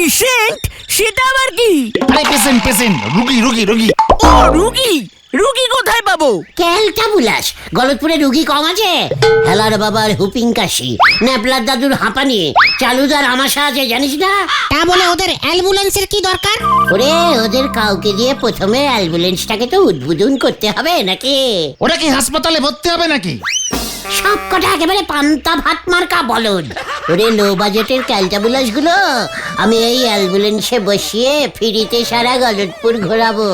Patient? সেটা আবার কি? আরে পেশেন্ট পেশেন্ট, রুগী রুগী রুগী। ও রুগী, রুগী কোথায় পাবো? ক্যালটা বুলাস, গলতপুরে রুগী কম আছে? হেলার বাবার হুপিং কাশি, ন্যাপলার দাদুর হাঁপানি, চালুদার আমাশা আছে জানিস না? তা বলে ওদের অ্যাম্বুলেন্সের কি দরকার? ওরে ওদের কাউকে দিয়ে প্রথমে অ্যাম্বুলেন্সটাকে তো উদ্বোধন করতে হবে নাকি? ওরা কি হাসপাতালে ভর্তি হবে নাকি? সব কটা একেবারে পান্তা ভাত মার্কা বলদ। ওরে লো বাজেটের ক্যালটাবুলাস গুলো আমি এই অ্যাম্বুলেন্সে বসিয়ে ফ্রিতে সারা গলতপুর ঘোরাবো,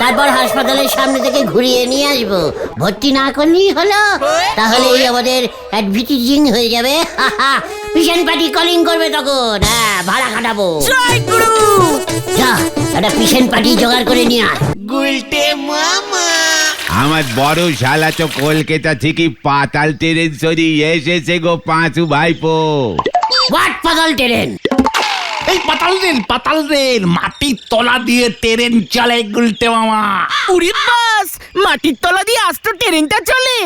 তারপর হাসপাতালের সামনে থেকে ঘুরিয়ে নিয়ে আসবো। ভর্তি না করলেই হলো, তাহলেই আমাদের অ্যাডভার্টাইজিং হয়ে যাবে। পেশেন্ট পার্টি কলিং করবে তখন। হ্যাঁ, ভাড়া খাটাবো। জয় গুরু। যা একটা পেশেন্ট পার্টি জোগাড় করে নিয়ে আয়। আমার বড় শালা তো কলকাতা থেকে পাতাল ট্রেন সরিয়ে এসেছে গো পাঁচু ভাইপো। হোয়াট পাগল ট্রেন? এই পাতাল রেল মাটির তলা দিয়ে ট্রেন চলে গুলটে মামা। উড়ি বাস, মাটির তলা দিয়ে আস্ত ট্রেনটা চলে?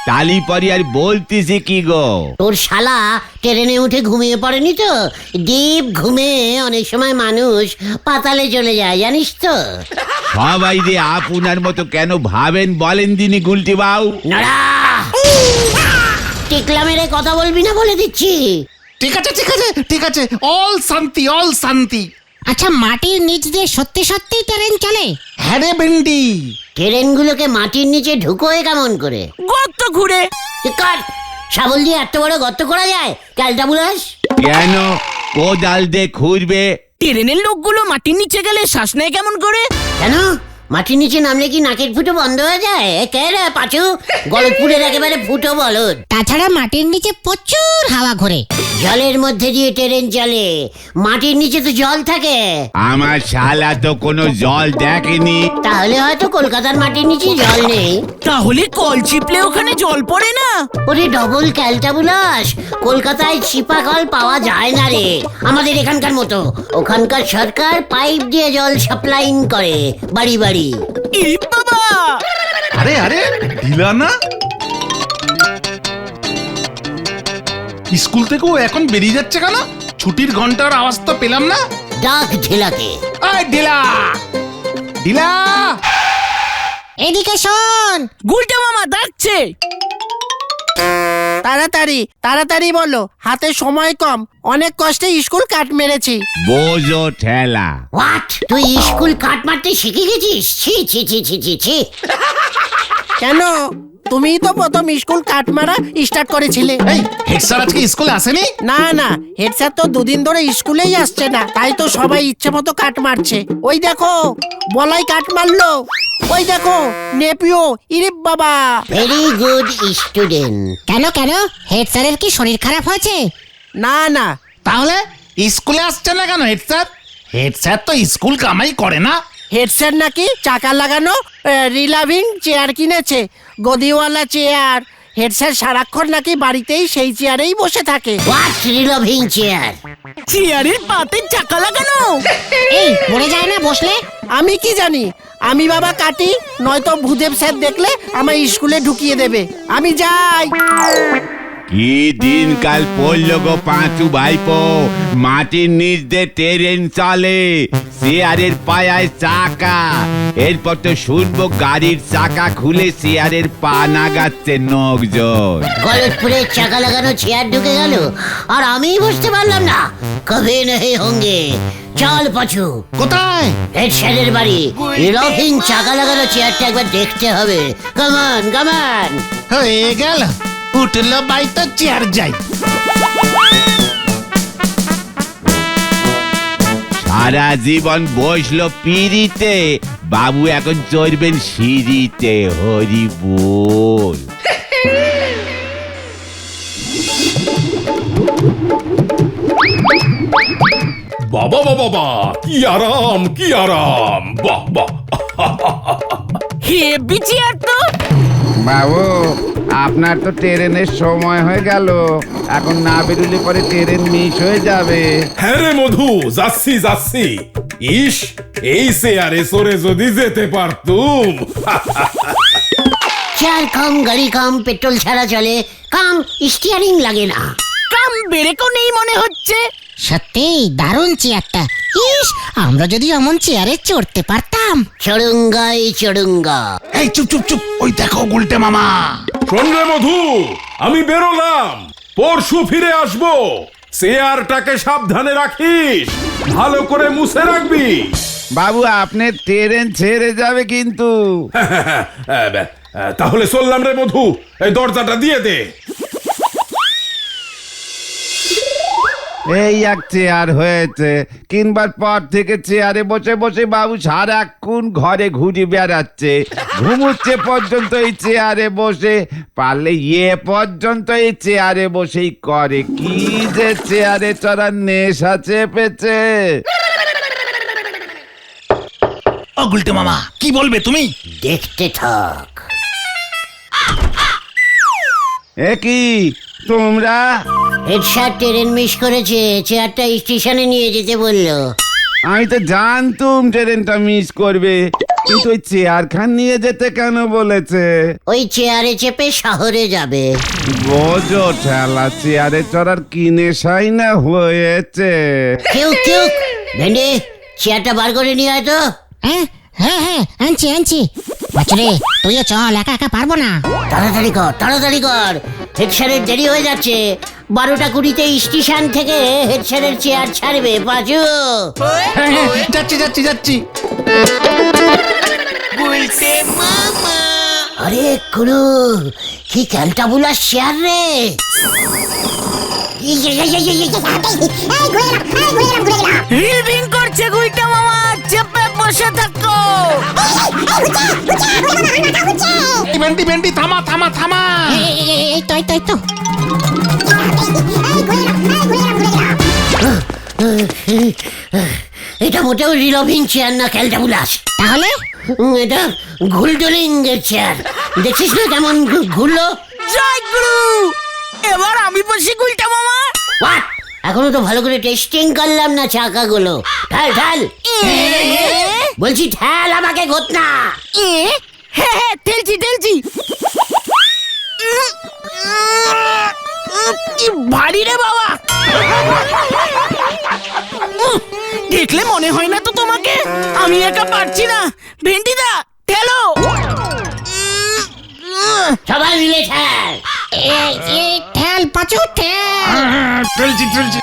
তালি পরি আর বলতেছি কি গো, তোর শালা ট্রেনে উঠে ঘুমিয়ে পড়েনি তো? ডিপ ঘুমে অনেক সময় মানুষ পাতালে চলে যায় জানিস তো? সবাই যে আপনার মতো কেন ভাবেন বলেন দিনি গুলটি বাউ। নড়া, টিকলা মেরে কথা বলবি না বলে দিচ্ছি। ঠিক আছে ঠিক আছে ঠিক আছে, অল শান্তি অল শান্তি। আচ্ছা, মাটির নিচ দিয়ে সত্যি সত্যি ট্রেন চলে? হ্যাঁ রে ভেন্ডি। ট্রেনগুলোকে মাটির নিচে ঢুকোয় কেমন করে? গর্ত ঘুরে। কার শাবল দিয়ে এত বড় গর্ত করা যায়? ক্যালটা বুলাস, কেন কোদাল দিয়ে খুঁড়বে? ট্রেনের লোকগুলো মাটির নিচে গেলে শ্বাস নেয় কেমন করে? কেন মাটির নিচে নামলে কি নাকের ফুটো বন্ধ হয়ে যায়? কে রে পাঁচু, গলতপুরের একেবারে ফুটো বলদ। তাছাড়া মাটির নিচে প্রচুর হাওয়া ঘোরে। জলের মধ্যে দিয়ে ট্রেন চলে, মাটির নিচে তো জল থাকে। আমার শালা তো কোনো জল দেখেনি। তাহলে হয়তো কলকাতার মাটির নিচে জল নেই। তাহলে কল চিপলে ওখানে জল পড়ে না? ওরে ডবল ক্যালটাবুলাস, কলকাতায় চিপা কল পাওয়া যায় না রে আমাদের এখানকার মতো। ওখানকার সরকার পাইপ দিয়ে জল সাপ্লাইং করে বাড়ি বাড়ি। ইরি বাবা, আরে আরে ঢিলা না? স্কুল থেকেও এখন বেরিয়ে যাচ্ছে কেন? ছুটির ঘন্টার আওয়াজ তো পেলাম না। ডাক ঢেলাকে। আয় ঢিলা ঢিলা। এদিকে শোন। গুলটা মামা ডাকছে। তাড়াতাড়ি তাড়াতাড়ি বলো, হাতে সময় কম, অনেক কষ্টে স্কুল কাট মেরেছি। বোঝো ঠেলা। হোয়াট, তুই স্কুল কাট মারতে শিখে গেছিস? ছি ছি ছি ছি ছি ছি। কেন, তুমিই তো প্রথম স্কুল কাট মারা স্টার্ট করেছিলে। এই হেড স্যার আজকে স্কুলে আসেনি? না না, হেড স্যার তো দুদিন ধরে স্কুলেই আসছে না, তাই তো সবাই ইচ্ছে মতো কাট মারছে। ওই দেখো বলাই কাট মারলো, ওই দেখো নেপিও। ইরে বাবা। Very good student. কেন কেন, হেড স্যারের কি শরীর খারাপ হয়েছে? না না। তাহলে স্কুলে আসছে না কেন হেড স্যার? হেড স্যার তো স্কুল কামাই করে না। হেড স্যার নাকি চাকা লাগানো রিলাভিং চেয়ার কিনেছে, গদিওয়ালা চেয়ার। হেড স্যার সারাক্ষণ নাকি বাড়িতেই সেই চেয়ারেই বসে থাকে। What relieving chair? চেয়ারের পাতে চাকা লাগানো? এই পড়ে যায় না বসলে? আমি কি জানি, আমি বাবা কাটি, নয়তো ভূদেব স্যার দেখলে আমার স্কুলে ঢুকিয়ে দেবে। আমি যাই। কি দিনকাল পড়লো গো পাঁচু ভাইপো। মাটির নিচ দিয়ে ট্রেন চলে, চেয়ারের পায়ায় চাকা। এরপর তো শুনবো গাড়ির চাকা খুলে চেয়ারের পা নাগাচ্ছে লোকজন। গলতপুরের চাকা লাগানো চেয়ার ঢুকে গেল আর আমি বুঝতে পারলাম না। কবে নেই হোঙ্গে। চল পাছু। কোথায়? হেড স্যারের বাড়ি। রিলভিং চাকা লাগানো চেয়ারটা একবার দেখতে হবে। কামান কামান। হয়ে গেল, উঠলো বাই তো চেয়ার যাই। সারা জীবন বসলো পিড়িতে, বাবু এখন চড়বেন সিঁড়িতে। হরি বল। বাবা বাবা বাবা, কি আরাম কি আরাম, বাহ বাহ। হেভি চেয়ার তো। বাবু, আপনার তো ট্রেনের সময় হয়ে গেল, এখন না বেরুলে পরে ট্রেন মিস হয়ে যাবে। হ্যাঁ রে মধু, যাচ্ছি যাচ্ছি। ইস, এই চেয়ারে সরে যদি যেতে পারতুম। চেয়ার কম, গাড়ি কম, পেট্রোল ছাড়া চলে, কাম স্টিয়ারিং লাগে না। কাম ব্রেকও নেই মনে হচ্ছে। সত্যি দারুণ চেয়ারটা। ইস, আমরা যদি এমন চেয়ারে চড়তে পারতাম। চড়ুঙ্গাই চড়ুঙ্গা। এই চুপ চুপ চুপ, ওই দেখো গুলটে মামা। শোন রে মধু, আমি বেরোলাম, পরশু ফিরে আসবো। চেয়ারটাকে সাবধানে রাখিস, ভালো করে মুছে রাখবি। বাবু আপনার ট্রেন ছেড়ে যাবে কিন্তু। তাহলে চললাম রে মধু, এই দরজাটা দিয়ে দে। এই এক চেয়ার হয়েছে, কিনবার পর থেকে চেয়ারে বসে বসে বাবু সারাক্ষণ ঘরে ঘুরে বেড়াচ্ছে, ঘুমুচ্ছে পর্যন্ত এই চেয়ারে বসে, পারলে পর্যন্ত এই চেয়ারে বসেই করে। কি যে চেয়ারে চড়ার নেশা চেপেছে। ও গুলটে মামা, কি বলবে তুমি? দেখতে থাক। এ কি তোমরা? হেড স্যার ট্রেন মিস করেছে, চেয়ারটা স্টেশনে নিয়ে যেতে বললো। আমি তো জানতুম ট্রেনটা মিস করবে, কিন্তু ওই চেয়ার খান নিয়ে যেতে কেন বলেছে? ওই চেয়ারে চেপে শহরে যাবে। বোঝো ঠেলা, চেয়ারে চড়ার কি নেশাই না হয়েছে। কেউ ভেন্ডি, চেয়ারটা বার করে নিয়ে আয় তো। হ্যাঁ হ্যাঁ হ্যাঁ, আনছি আনছি। বাছরে, তুইও চল, একা একা পারবো না। তাড়াতাড়ি কর। হেড স্যারের দেরি হয়ে যাচ্ছে। 12:20 স্টেশন থেকে হেড স্যারের চেয়ার ছাড়বে। পাঁচু, যাচ্ছি যাচ্ছি যাচ্ছি। আরে গুরু, কি ক্যালটা বুলার চেয়ার রে। রিলভিং করছে গুলটা মামা, চেপে বসে থাকো। ভেন্ডি ভেন্ডি, থামা থামা থামা। এই তো এই তো এই তো। এটা মোটেও রিলভিং চেয়ার না, ক্যালটা বুলাস। তাহলে এটা ঘুলডলিং এর চেয়ার। দেখছিস না কেমন ঘুরলো। জয় গুরু, এবার আমি বসি গুলটা মামা। What? এখনো তো ভালো করে টেস্টিং করলাম না চাকাগুলো। ঠাল বলছি, ঠাল আমাকে ঘটনা। হ্যাঁ ঠেলছি। কি ভারী রে বাবা। দেখলে মনে হয় না তো তোমাকে আমি একা পারছি না। ভেন্ডিদা ঠেলো। সবাই মিলে ঠাল। ঠেল পাঁচু, ঠেল। চলছি চলছি।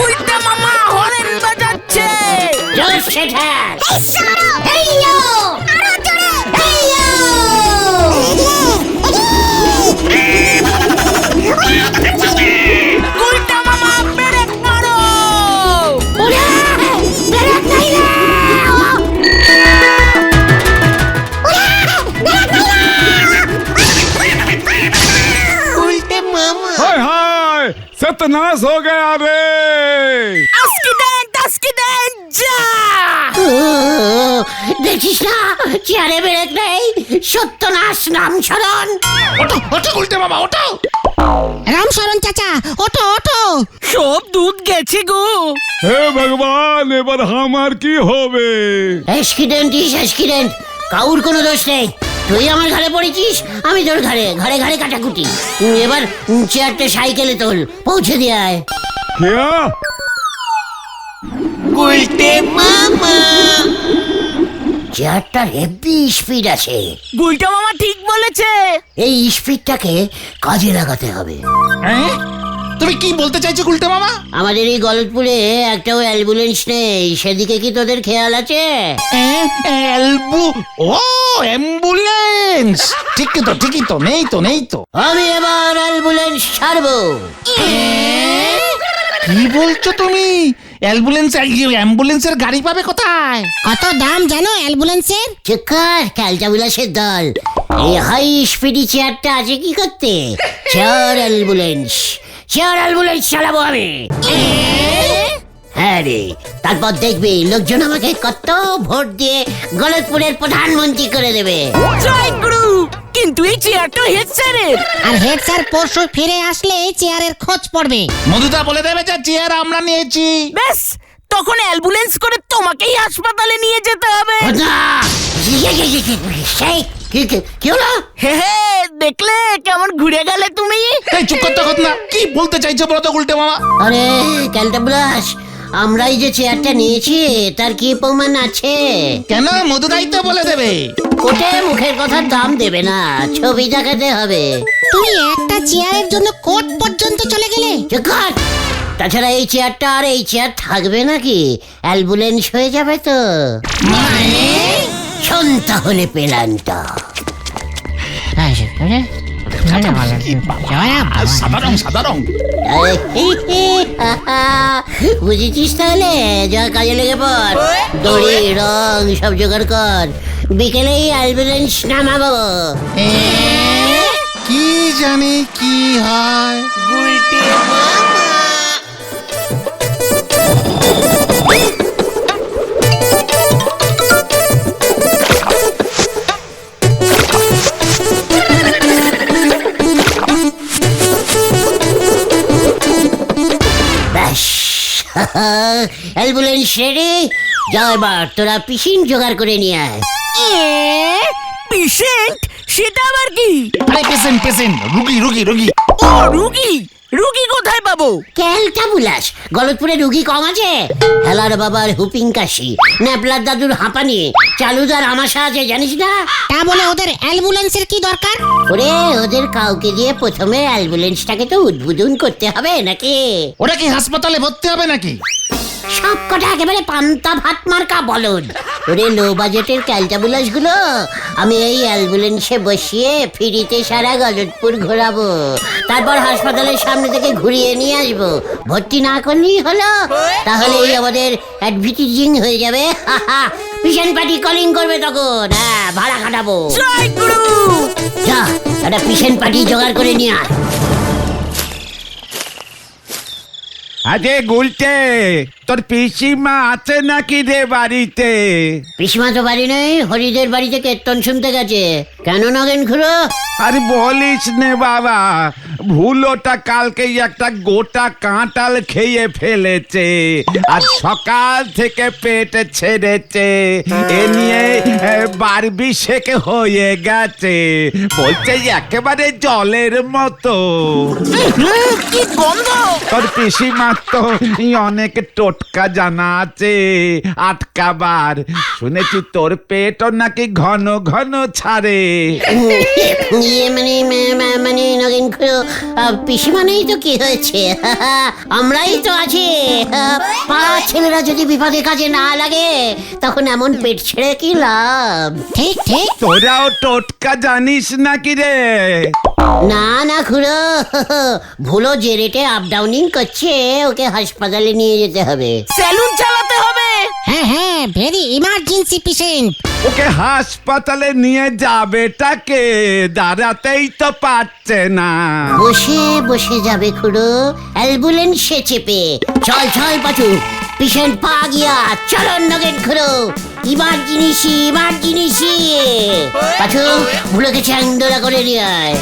উল্টা মামা হরেন বাজাচ্ছে। জোরসে ঠাল। উল্টা মামা ব্রেক মারো। हाय हाय, सत्यानाश हो गया रे। আজকে দেন যা। দেখছিস না, চেয়ারে ব্রেক নেই। সত্যনাশ নাম স্মরণ। ওটো ওটো গুলটে মামা, ওটো। রামশরণ চাচা, ওঠো ওঠো। সব দুধ গেছে গো। হে ভগবান, এবার আমার কি হবে? অ্যাক্সিডেন্ট। কাউর কোনো দোষ নেই। তুই আমার ঘরে পড়েছিস, আমি তোর ঘরে কাটাকুটি। এবার চেয়ারটা সাইকেলে তোল, পৌঁছে দিয়ে আয়। क्या? চেয়ারটার হেভি স্পিড আছে। গুলটা মামা ঠিক বলেছে। এই স্পিডটাকে কাজে লাগাতে হবে। তুমি কি বলতে চাইছো গুলটে মামা? আমাদের এই গলতপুরে একটাও অ্যাম্বুলেন্স নেই, সেদিকে কি তোদের খেয়াল আছে? অ্যাম্বুলেন্স। ঠিকই তো নেই তো। আমি এবার অ্যাম্বুলেন্স ছাড়বো। কি বলছো তুমি? অ্যাম্বুলেন্সের গাড়ি পাবে কোথায়? কত দাম জানো অ্যাম্বুলেন্সের? চিকার ক্যালটা বিলাসের দল, এই হাই স্পিডি চেয়ারটা আছে কি করতে? চেয়ার অ্যাম্বুলেন্স চালাবো আমি। হ্যাঁ রে, তারপর দেখবি লোকজন আমাকে কত ভোট দিয়ে গলতপুরের প্রধানমন্ত্রী করে দেবে। জয় গুরু, কিন্তু এই চেয়ারটা হেড স্যারের। আর হেড স্যার পরশু ফিরে আসলে এই চেয়ারের খোঁজ পড়বে। মধুদা বলে দেবে যে চেয়ার আমরা নিয়েছি। ব্যাস, তখন অ্যাম্বুলেন্স করে তোমাকেই হাসপাতালে নিয়ে যেতে হবে। সেই কি হলো? হে হে, দেখলে কেমন ঘুরে গেলে তুমি? এই চুপ করতে কথা না, কি বলতে চাইছো বলো তো গুলটে মামা? আরে ক্যালটা বুলাস, আমরাই যে চেয়ারটা নিয়েছি তার কি প্রমাণ আছে? কেন মধুদাই তো বলে দেবে। ওটে মুখের কথার দাম দেবে না, ছবি দেখাতে হবে। তুমি একটা চেয়ারের জন্য কোর্ট পর্যন্ত চলে গেলে? চুপ কর। তাছাড়া এই চেয়ারটা আর এই চেয়ার থাকবে নাকি? অ্যাম্বুলেন্স হয়ে যাবে তো। মানে শোন তাহলে পেলান্টা। সাদা রং বুঝেছিস তাহলে? যা কাজে লেগে পড়, দড়ি রং সব জোগাড় কর, বিকেলেই অ্যাম্বুলেন্স নামাবো। কি জানি কি হয়। ব্যাস, অ্যাম্বুলেন্স রেডি। যা এবার তোরা পিসিন জোগাড় করে নিয়ে আয়। পেশেন্ট? সেটা আবার কি? আরে পেশেন্ট রুগী। ও রুগী? রুগী কোথায় পাবো? ক্যালটা বুলাস, গলতপুরে রুগী কম আছে? হেলার বাবার হুপিং কাশি, ন্যাপলার দাদুর হাঁপানি, চালুদার আমাশা আছে, জানিস না? তা বলে ওদের অ্যাম্বুলেন্সের কি দরকার? ওরে ওদের কাউকে দিয়ে প্রথমে অ্যাম্বুলেন্সটাকে তো উদ্বোধন করতে হবে নাকি? ওরা কি হাসপাতালে ভর্তি হবে নাকি? সব কটা একেবারে পান্তা ভাত মার্কা বলদ। ওরে লো বাজেটের ক্যালটাবুলাস গুলো আমি এই অ্যাম্বুলেন্সে বসিয়ে ফ্রিতে সারা গলতপুর ঘোরাবো, তারপর হাসপাতালের সামনে থেকে ঘুরিয়ে নিয়ে আসবো। ভর্তি না করলেই হলো, তাহলেই আমাদের অ্যাডভার্টাইজিং হয়ে যাবে। পেশেন্ট পার্টি কলিং করবে তখন। হ্যাঁ, ভাড়া কাটাবো। জয় গুরু। যা একটা পেশেন্ট পার্টি জোগাড় করে নিয়ে আয়। আরে গুলটে, তোর পিসিমা আছে নাকি রে বাড়িতে? পিসিমা তো বাড়ি নেই, হরিদের বাড়িতে কীর্তন শুনতে গেছে। কেন নগেন খুড়ো? আরে বলিস নে বাবা, ভুলোটা কালকে একটা গোটা কাঁঠাল খেয়ে ফেলেছে আর সকাল থেকে পেট ছেড়েছে। এ নিয়ে বারবি শেখ হয়ে গেছে, বলছে একেবারে জলের মতো। কি গন্ধ! তোর পিসিমার তো অনেক টোটকা জানা আছে আটকাবার। শুনেছি তোর পেটও নাকি ঘন ঘন ছাড়ে। ইয়ে মানে নগেন খুড়ো, পিসিমা নেই তো কি হয়েছে? আমরাই তো আছি। পাড়ার ছেলেরা যদি বিপদে কাজে না লাগে তখন এমন পেট ছেড়ে কি লাভ? ঠিক তোরাও টোটকা জানিস নাকি রে? না খুড়ো, ভুলো যে রেটে আপ ডাউনিং করছে ওকে হাসপাতালে নিয়ে যেতে হবে। স্যালুন চালাতে হবে। হ্যাঁ, ভেরি ইমার্জেন্সি পেশেন্ট। ওকে হাসপাতালে নিয়ে যাবেটাকে দাঁড়াতেই তো পারছে না। বসে যাবে খুড়ো, অ্যাম্বুলেন্সে চেপে। চল পাচু, পেশেন্ট পা গিয়া। চলো নগেন খুড়ো, ইমার্জেন্সি। পাচু, ভুলোকে চ্যাংদোলা করে নিয়ে আয়।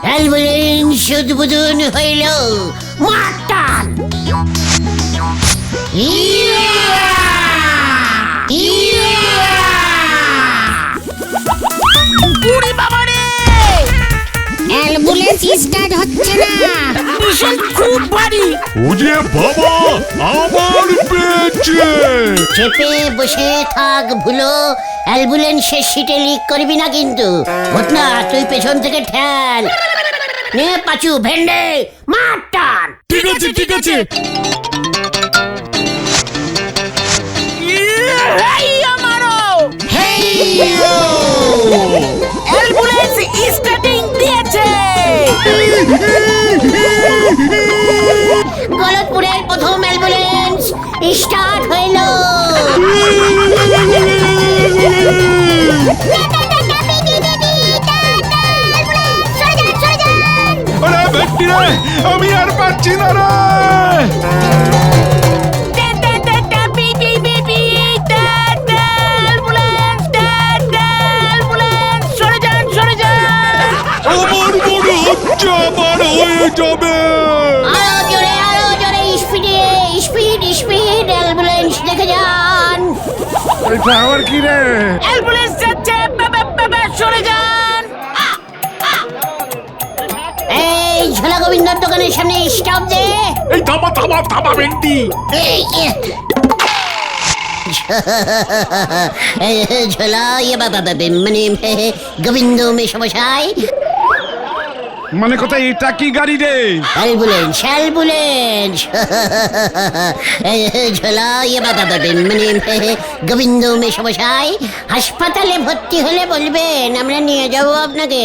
অ্যাম্বুলেন্স উদ্বোধন হইল। মাটান উড়ি বাবা রে! অ্যাম্বুলেন্স স্টার্ট হচ্ছে না। পেশেন্ট খুব ভারী। ওরে বাবা, আমার পেয়েছে। চেপে বসে থাক ভুলো, অ্যাম্বুলেন্সের সিটে লিক করবি না কিন্তু। ঘটনা তুই পেছন থেকে ঠেল। নে পাচু, ভেন্ডে মাটান। ঠিক আছে। অ্যাম্বুলেন্স স্টার্টিং দিয়েছে। গলতপুরের প্রথম অ্যাম্বুলেন্স স্টার্ট হইল। আরে ভেট্টি রে, আমি আর পারছি না রে। আমার মনে হচ্ছে আমার হয়ে যাবে। আরো জোরে স্পিড অ্যাম্বুলেন্স আবার কি রে? অ্যাম্বুলেন্স যাচ্ছে, সরে যান। এই ঝোলা গোবিন্দর দোকানের সামনে স্টপ দে। এই থামা থামা থামা ভেন্ডি। এই, ঝোলা মানে গোবিন্দ মেশমশাই, মানে কোথায় এটা কি গাড়ি রে? Ambulance ambulance. ঝোলা মানে গোবিন্দ মেশমশাই, হাসপাতালে ভর্তি হলে বলবেন, আমরা নিয়ে যাব আপনাকে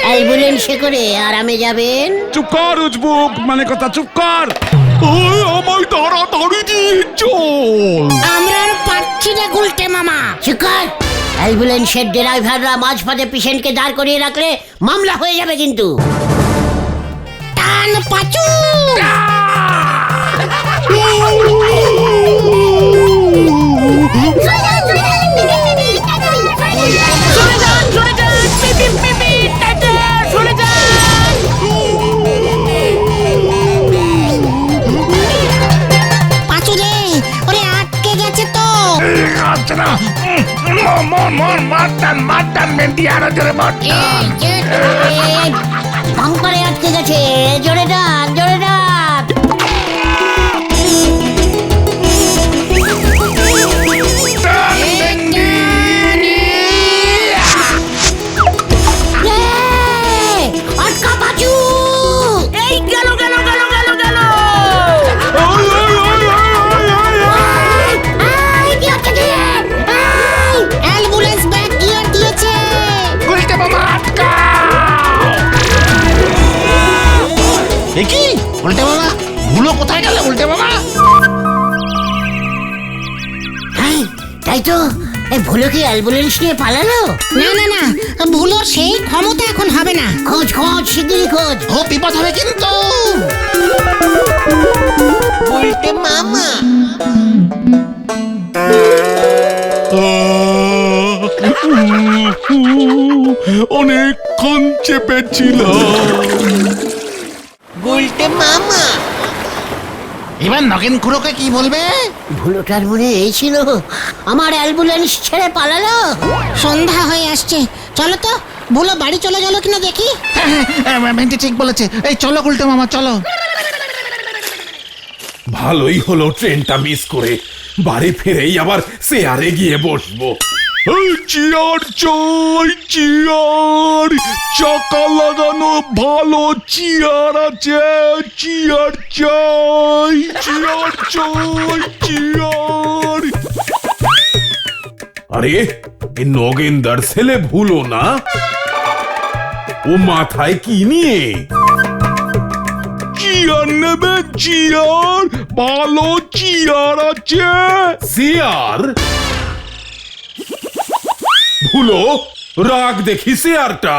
অ্যাম্বুলেন্সে করে, আরামে যাবেন। চুপ কর উজবুক, মানে কথা চুপ কর। ওই আমায় তাড়াতাড়ি দিয়ে চল। আমরা আর পারছি না গুলটে মামা। চিকার, অ্যাম্বুলেন্সের ড্রাইভাররা মাঝপথে পেশেন্টকে দাঁড় করিয়ে রাখলে মামলা হয়ে যাবে কিন্তু। টান পাচু। সরে যান, সরে যান, পিপি পিপি, টাটা, সরে যান। পাচু রে, ওরে আটকে গেছে তো। আচ্ছা না, মারটান ভেন্ডি, আরো জোরে মারটান। বাম্পারে আটকে গেছে, জোরে ডাক, জোরে ডাক। আটকা পাচু। এই গেল গেল গেল গেল গেল। কি হচ্ছে কি? অ্যাম্বুলেন্স ব্যাক গিয়ার দিয়েছে। গুলটে মামা আটকা। এ কি উল্টে মামা, ভুলো কোথায় গেল উল্টে মামা? হ্যাঁ, তাই তো, এই ভুলো কি অ্যাম্বুলেন্স নিয়ে পালালো? না না না, ভুলো সেই ক্ষমতা এখন হবে না। খোঁজ খোঁজ, শিগগিরই খোঁজ। ও বিপদ হবে কিন্তু। উল্টে মামা। অনেকক্ষণ চেপেছিলাম। উল্টে মামা। এবার নগেন খুড়োকে কি বলবে? ভুলোটার মনে এই ছিল, আমার অ্যাম্বুলেন্স ছেড়ে পালালো। সন্ধ্যা হয়ে আসছে, চলো তো ভুলো বাড়ি চলে গেল কিনা দেখি। ভেন্ডি ঠিক বলেছে, এই চলো উল্টে মামা চলো। ভালোই হলো ট্রেনটা মিস করে, বাড়ি ফিরেই আবার চেয়ারে গিয়ে বসবো। চেয়ার চাই, চেয়ার, চাকা লাগানো ভালো চেয়ার আছে, চেয়ার চাই, চেয়ার চাই, চেয়ার। আরে এই নগেন্দার ছেলে ভুলো না? ও মাথায় কি নিয়ে? চেয়ার নেবে, চেয়ার, ভালো চেয়ার আছে। চেয়ার? ভুলো, রাগ দেখি চেয়ারটা।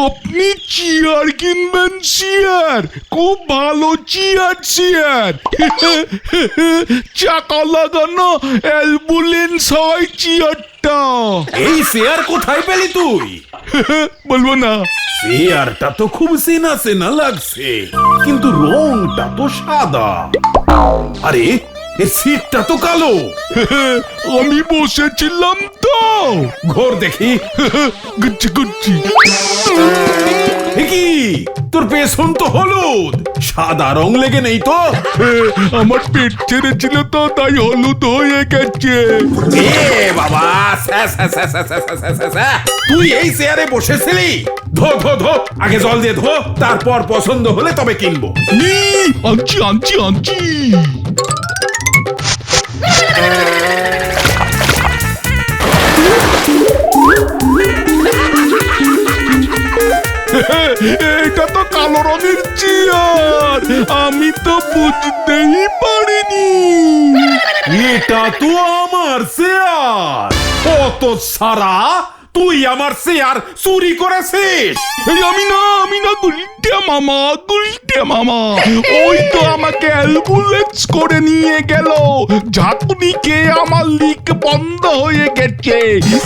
আপনি চেয়ার কিনবেন? চেয়ার, খুব ভালো চেয়ার, চেয়ার। চাকা লাগানো অ্যাম্বুলেন্স হয় চেয়ারটা। এই চেয়ার কোথায় পেলি তুই? বলবো না। চেয়ারটা তো খুব চেনা চেনা লাগছে, কিন্তু রংটা তো সাদা। আরে এর সিটটা তো কালো। আমি বসেছিলাম তো। ঘোর দেখি। গুচ্ছি গুচ্ছি। এ কি, তোর পেছন তো হলুদ, সাদা রং লেগে নেই তো? আমার পেট ছেড়েছিল তো, তাই হলুদ হয়ে গেছে। এ বাবা, তুই এই চেয়ারে বসেছিলি? ধো ধো ধো, আগে জল দিয়ে ধো, তারপর পছন্দ হলে তবে কিনবো। আনছি আনছি আনছি। এটা তো কালো রঙের চেয়ার, আমি তো বুঝতেই পারিনি। এটা তো আমার চেয়ার। কত সারা, তুই আমার চেয়ার চুরি করেছিস? এই আমি না গুলটে মামা, গুলটে মামা। ওই তো আমাকে অ্যাম্বুলেন্স করে নিয়ে গেল, ঝাঁকুনি খেয়ে আমার লিক বন্ধ হয়ে গেছে।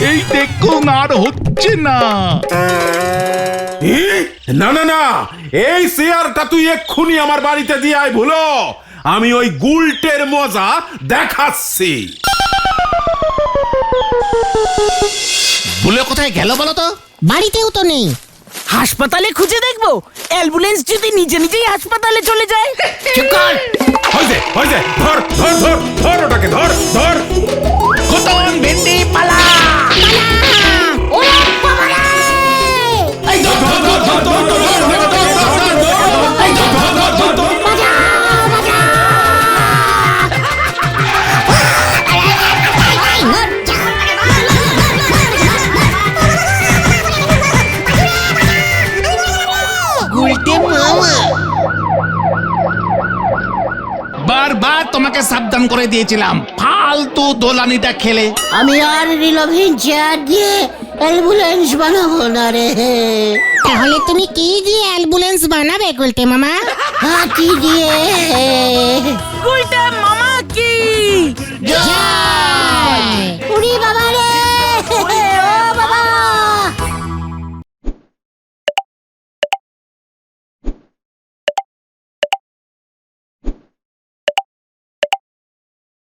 এই দেখুন আর হচ্ছে না। না না না, এই চেয়ারটা তুই এক্ষুনি আমার বাড়িতে দিয়ে আয় ভুলো। আমি ওই গুলটের মজা দেখাচ্ছি। বলে কোথায় গেল বলো তো? বাড়িতেও তো নেই। হাসপাতালে খুঁজে দেখবো, অ্যাম্বুলেন্স যদি নিজে নিজেই হাসপাতালে চলে যায়। চুপ কর। হয়েছে, ধর ধর ধর ধর ওটাকে, ধর ধর। খতন ভেন্ডি পালা। ওরে বাবা রে! এই ধর ধর ধর ধর ধর ধর ধর ধর ধর ধর ধর। এই ধর ধর ধর ধর ধর। বারবার তোমাকে সাবধান করে দিয়েছিলাম, ফালতু দোলানিটা খেলে। আমি আর রিলোভিন চেয়ার দিয়ে অ্যাম্বুলেন্স বানাবো না রে। তাহলে তুমি কি দিয়ে অ্যাম্বুলেন্স বানাবে গুলটে মামা? হাতি দিয়ে। গুলটা মামা কি জয়!